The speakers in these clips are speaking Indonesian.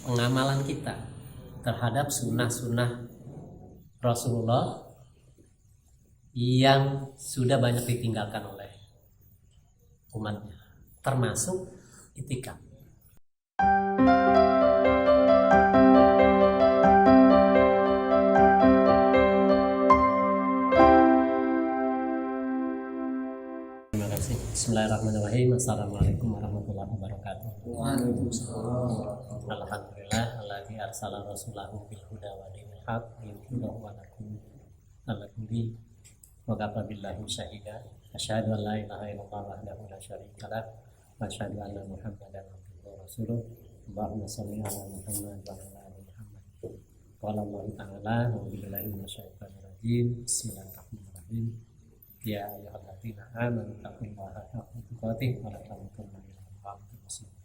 pengamalan kita terhadap sunnah-sunnah Rasulullah yang sudah banyak ditinggalkan oleh umatnya, termasuk itikaf. Terima kasih. Bismillahirrahmanirrahim. Assalamualaikum warahmatullahi wabarakatuh. Alhamdulillah alladzi arsala rasulahu bil huda wa dinil haq liyudhhirahu 'ala kulli wa kafa billahi shahida. Asyhadu an la ilaha illallah wahdahu la syarika lah wa asyhadu anna Muhammadan abduhu wa rasuluh. Allahumma shalli 'ala Muhammad wa 'ala ali Muhammad. Qala Allah ta'ala a'udzu billahi minasyaitonir rajim. Bismillahirrahmanirrahim. Ya ayyuhalladzina amanu taqullaha haqqa tuqatih wa la tamutunna illa wa antum muslimun.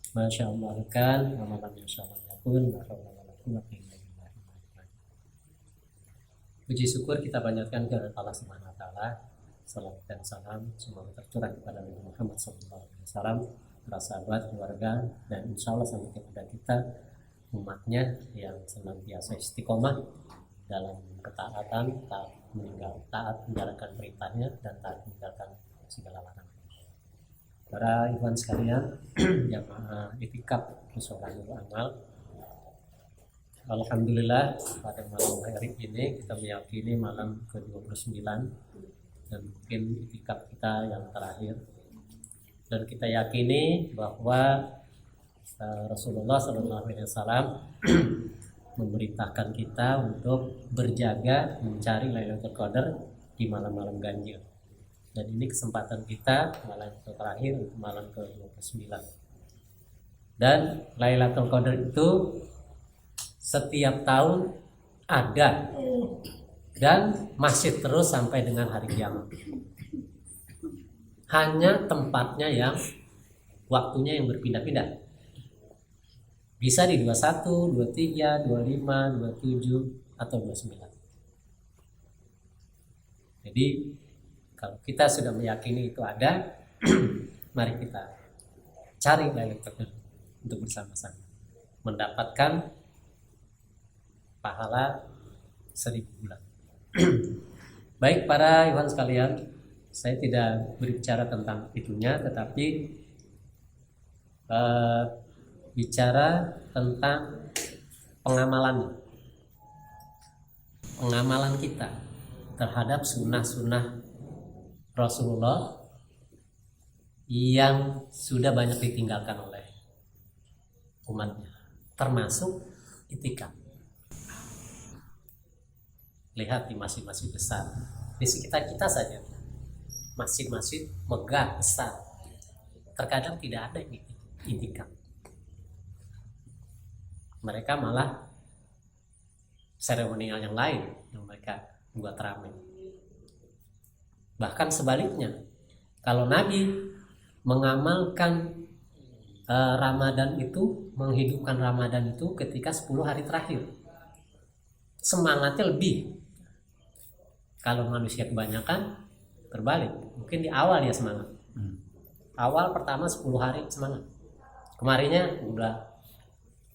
Masyaallah kan wa lam yasha'allahu yakun la haula wa la quwwata illa billah. Puji syukur kita panjatkan kepada Allah Subhanahu wa taala. Salam dan salam semoga tercurah kepada Nabi Muhammad sallallahu alaihi wasallam, para sahabat, keluarga, dan insyaallah sampai kepada kita umatnya yang senantiasa istiqomah dalam ketaatan, taat menjalankan perintahnya dan taat meninggalkan segala larangannya. Para ikhwan sekalian yang itikaf Musyawarahul Amal, alhamdulillah pada malam hari ini kita meyakini malam ke-29 dan mungkin itikaf kita yang terakhir, dan kita yakini bahwa Rasulullah SAW memerintahkan kita untuk berjaga mencari Lailatul Qadar di malam-malam ganjil. Dan ini kesempatan kita malam terakhir untuk malam ke-29. Dan Lailatul Qadar itu setiap tahun ada dan masih terus sampai dengan hari kiamat. Hanya tempatnya yang waktunya yang berpindah-pindah. Bisa di 21, 23, 25, 27, atau 29. Jadi kalau kita sudah meyakini itu ada, mari kita cari Lailatul Qadar untuk bersama-sama mendapatkan pahala 1000 bulan. Baik para ikhwan sekalian, saya tidak berbicara tentang itunya, tetapi bicara tentang pengamalan kita terhadap sunnah-sunnah Rasulullah yang sudah banyak ditinggalkan oleh umatnya, termasuk itikaf. Lihat di masjid-masjid besar di sekitar kita saja, masjid-masjid megah besar, terkadang tidak ada itikaf. Mereka malah seremonial yang lain yang mereka buat ramai. Bahkan sebaliknya, kalau Nabi mengamalkan Ramadan itu, menghidupkan Ramadan itu ketika 10 hari terakhir, semangatnya lebih. Kalau manusia kebanyakan terbalik, mungkin di awal dia semangat. Awal pertama 10 hari semangat, kemarinnya udah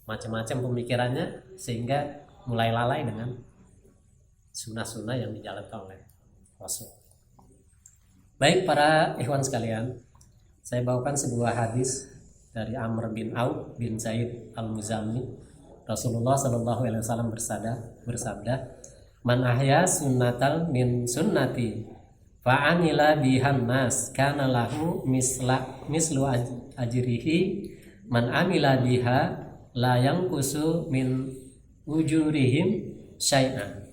macam-macam pemikirannya sehingga mulai lalai dengan sunnah-sunnah yang dijalankan oleh Rasul. Baik para ikhwan sekalian, saya bawakan sebuah hadis dari Amr bin Auf bin Zaid al-Muzani. Rasulullah Shallallahu Alaihi Wasallam bersabda, "Man ahya sunnatal min sunnati fa'amila bihan nas kana lahu mislu ajrihi man amila biha la yanqusu min ujurihim syai'an."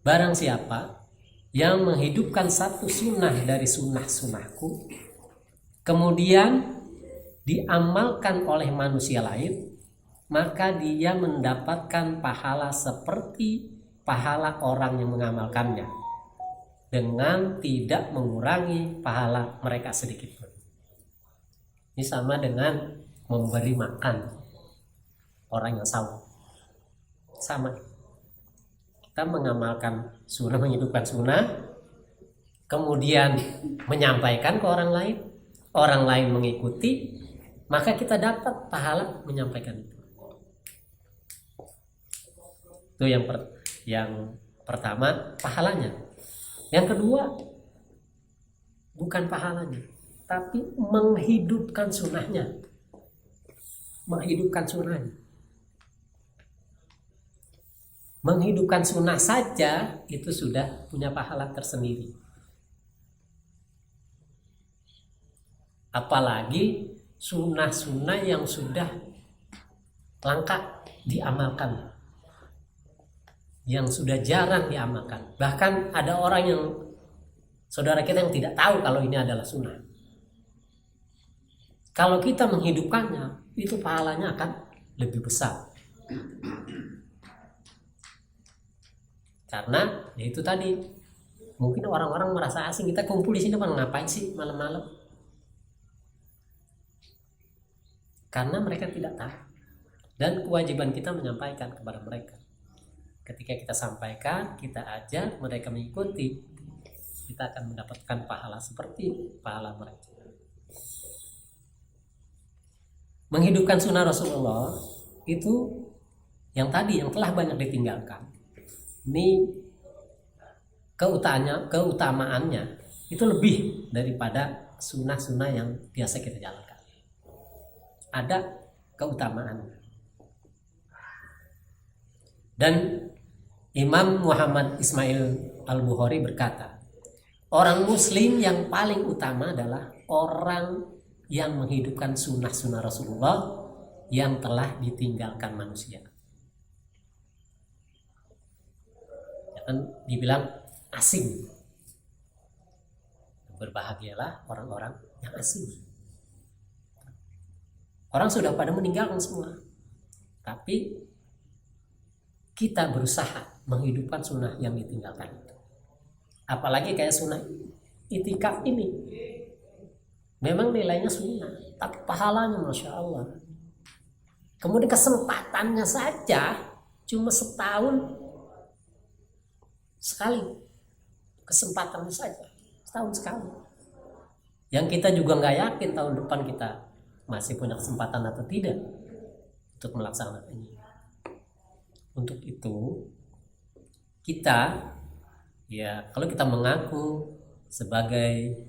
Barang siapa yang menghidupkan satu sunnah dari sunnah-sunnahku, kemudian diamalkan oleh manusia lain, maka dia mendapatkan pahala seperti pahala orang yang mengamalkannya, dengan tidak mengurangi pahala mereka sedikit pun. Ini sama dengan memberi makan orang yang saum. Sama, kita mengamalkan sunnah, menghidupkan sunnah, kemudian menyampaikan ke orang lain mengikuti, maka kita dapat pahala menyampaikan itu. Itu yang pertama, pahalanya. Yang kedua, bukan pahalanya, tapi menghidupkan sunnahnya. Menghidupkan sunnahnya. Menghidupkan sunnah saja itu sudah punya pahala tersendiri. Apalagi sunnah-sunnah yang sudah langka diamalkan, yang sudah jarang diamalkan. Bahkan ada orang yang saudara kita yang tidak tahu kalau ini adalah sunnah. Kalau kita menghidupkannya, itu pahalanya akan lebih besar. Karena ya itu tadi, mungkin orang-orang merasa asing, kita kumpul di sini ngapain sih malam-malam? Karena mereka tidak tahu, dan kewajiban kita menyampaikan kepada mereka. Ketika kita sampaikan, kita ajak mereka mengikuti, kita akan mendapatkan pahala seperti pahala mereka. Menghidupkan sunnah Rasulullah itu yang tadi, yang telah banyak ditinggalkan. Ini keutamaannya itu lebih daripada sunnah-sunnah yang biasa kita jalankan. Ada keutamaan. Dan Imam Muhammad Ismail Al-Bukhari berkata, orang muslim yang paling utama adalah orang yang menghidupkan sunnah-sunnah Rasulullah yang telah ditinggalkan manusia. Jangan dibilang asing. Berbahagialah orang-orang yang asing. Orang sudah pada meninggalkan semua, tapi kita berusaha menghidupkan sunnah yang ditinggalkan itu. Apalagi kayak sunnah itikaf ini, memang nilainya sunnah, tapi pahalanya Masya Allah. Kemudian kesempatannya saja cuma setahun sekali, kesempatannya saja setahun sekali. Yang kita juga nggak yakin tahun depan kita masih punya kesempatan atau tidak untuk melaksanakannya. Untuk itu kita, ya kalau kita mengaku sebagai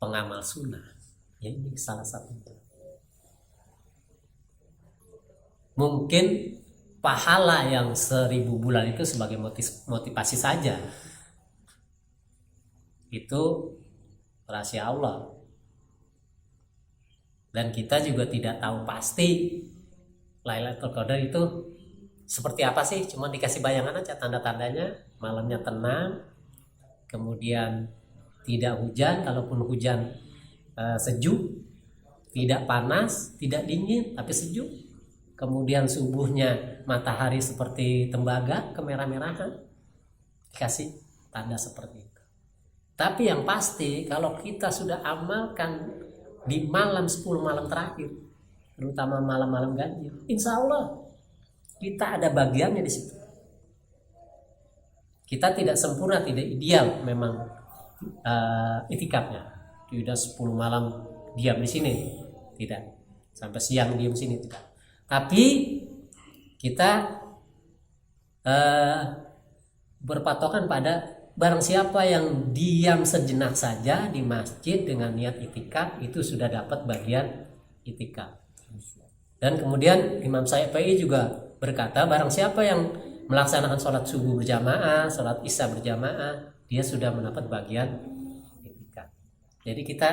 pengamal sunnah, ya ini salah satunya. Mungkin pahala yang 1000 bulan itu sebagai motivasi saja. Itu rahasia Allah. Dan kita juga tidak tahu pasti Lailatul Qadar itu seperti apa sih. Cuma dikasih bayangan aja tanda-tandanya. Malamnya tenang, kemudian tidak hujan, kalaupun hujan sejuk, tidak panas, tidak dingin, tapi sejuk. Kemudian subuhnya matahari seperti tembaga, kemerah-merahan, dikasih tanda seperti itu. Tapi yang pasti kalau kita sudah amalkan di malam 10 malam terakhir, terutama malam-malam ganjil, insya Allah kita ada bagiannya di situ. Kita tidak sempurna, tidak ideal memang itikafnya. Tidak 10 malam diam di sini, tidak. Sampai siang diam di sini, tidak. Tapi kita berpatokan pada barang siapa yang diam sejenak saja di masjid dengan niat itikaf, itu sudah dapat bagian itikaf. Dan kemudian Imam Syafi'i juga berkata, barang siapa yang melaksanakan sholat subuh berjamaah, sholat isya berjamaah, dia sudah mendapat bagian itikaf. Jadi kita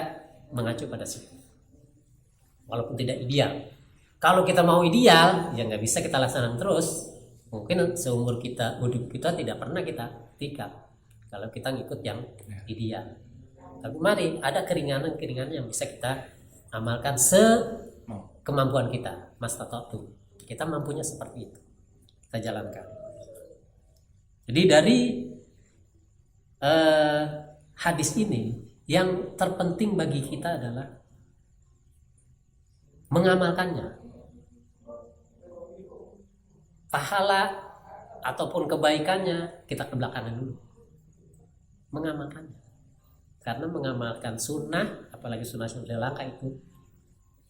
mengacu pada situ, walaupun tidak ideal. Kalau kita mau ideal, ya nggak bisa kita laksanakan terus. Mungkin seumur kita, hidup kita tidak pernah kita itikaf kalau kita ngikut yang ideal. Tapi mari ada keringanan-keringanan yang bisa kita amalkan sekemampuan kita, mastata'tu. Kita mampunya seperti itu, kita jalankan. Jadi dari hadis ini yang terpenting bagi kita adalah mengamalkannya. Pahala ataupun kebaikannya kita ke belakangan dulu. Mengamalkannya. Karena mengamalkan sunnah, apalagi sunnah yang langka itu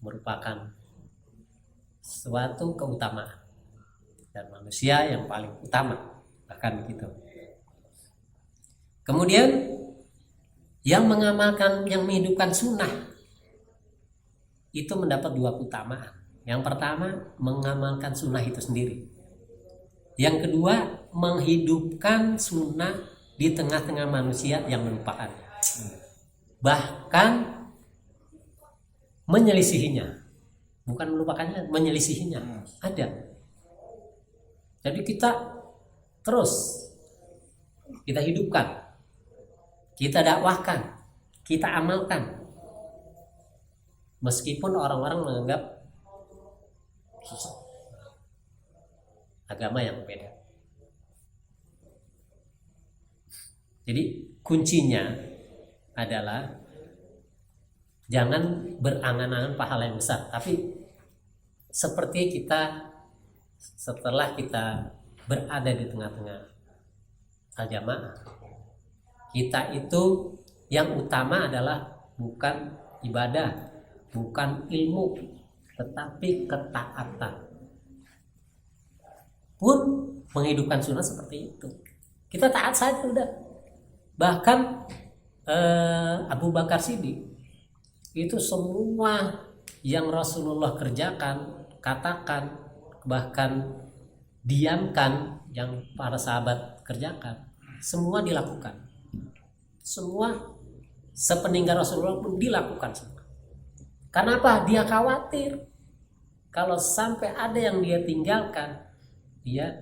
merupakan suatu keutamaan dan manusia yang paling utama, bahkan begitu. Kemudian yang mengamalkan, yang menghidupkan sunnah itu mendapat dua keutamaan. Yang pertama, mengamalkan sunnah itu sendiri. Yang kedua, menghidupkan sunnah di tengah-tengah manusia yang melupakannya, bahkan menyelisihinya. Bukan melupakannya, menyelisihinya. Ada. Jadi kita terus kita hidupkan, kita dakwahkan, kita amalkan, meskipun orang-orang menganggap agama yang berbeda. Jadi kuncinya adalah jangan berangan-angan pahala yang besar, tapi seperti kita setelah kita berada di tengah-tengah al-jamaah, kita itu yang utama adalah bukan ibadah, bukan ilmu, tetapi ketaatan. Pun menghidupkan sunnah seperti itu. Kita taat saja udah. Bahkan Abu Bakar Siddiq itu semua yang Rasulullah kerjakan, katakan, bahkan diamkan, yang para sahabat kerjakan, semua dilakukan. Semua sepeninggal Rasulullah pun dilakukan semua. Kenapa? Dia khawatir kalau sampai ada yang dia tinggalkan, dia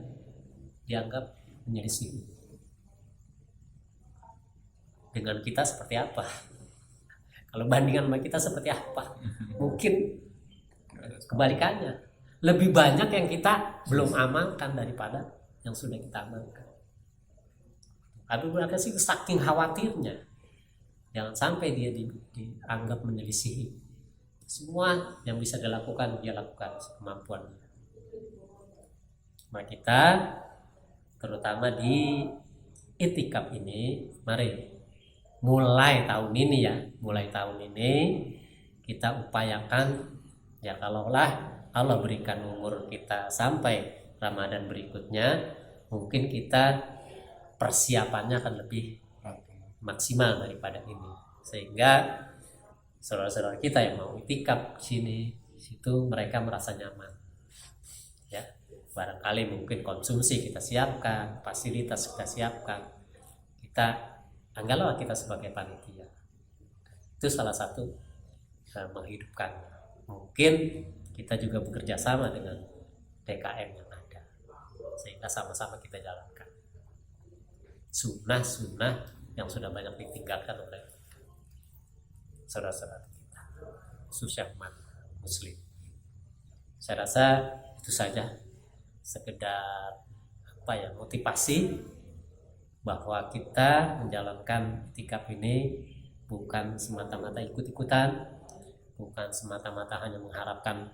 dianggap menyelisih. Dengan kita seperti apa? Kalau bandingan sama kita seperti apa? Mungkin kebalikannya. Lebih banyak yang kita belum amalkan daripada yang sudah kita amalkan. Abu Bakar sih saking khawatirnya, jangan sampai dia dianggap menyelisihi. Semua yang bisa dilakukan dia lakukan kemampuannya. Maka kita terutama di itikaf ini, mari mulai tahun ini kita upayakan, ya kalaulah Allah berikan umur kita sampai Ramadan berikutnya, mungkin kita persiapannya akan lebih maksimal daripada ini, sehingga saudara-saudara kita yang mau itikaf sini situ mereka merasa nyaman. Ya, barangkali mungkin konsumsi kita siapkan, fasilitas kita siapkan, kita anggaplah kita sebagai panitia. Itu salah satu menghidupkan. Mungkin kita juga bekerja sama dengan DKM yang ada, sehingga sama-sama kita jalankan sunnah-sunnah yang sudah banyak ditinggalkan oleh saudara-saudara kita, khususnya umat muslim. Saya rasa itu saja, sekedar motivasi bahwa kita menjalankan itikaf ini bukan semata-mata ikut-ikutan, bukan semata-mata hanya mengharapkan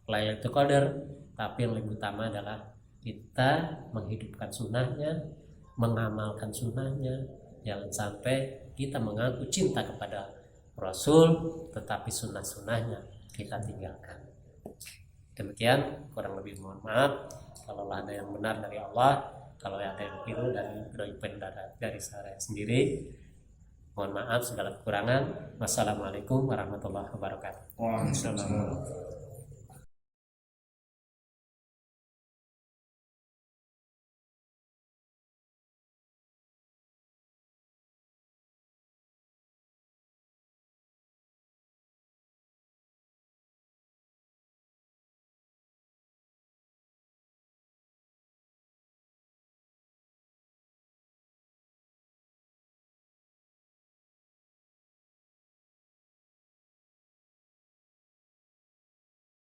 Lailatul Qadar, tapi yang lebih utama adalah kita menghidupkan sunnahnya, mengamalkan sunnahnya. Jangan sampai kita mengaku cinta kepada Rasul, tetapi sunnah-sunnahnya kita tinggalkan. Demikian, kurang lebih mohon maaf kalau ada yang benar dari Allah, kalau ada yang keliru dari saya sendiri. Mohon maaf segala kekurangan. Wassalamualaikum warahmatullahi wabarakatuh. Waalaikumsalam.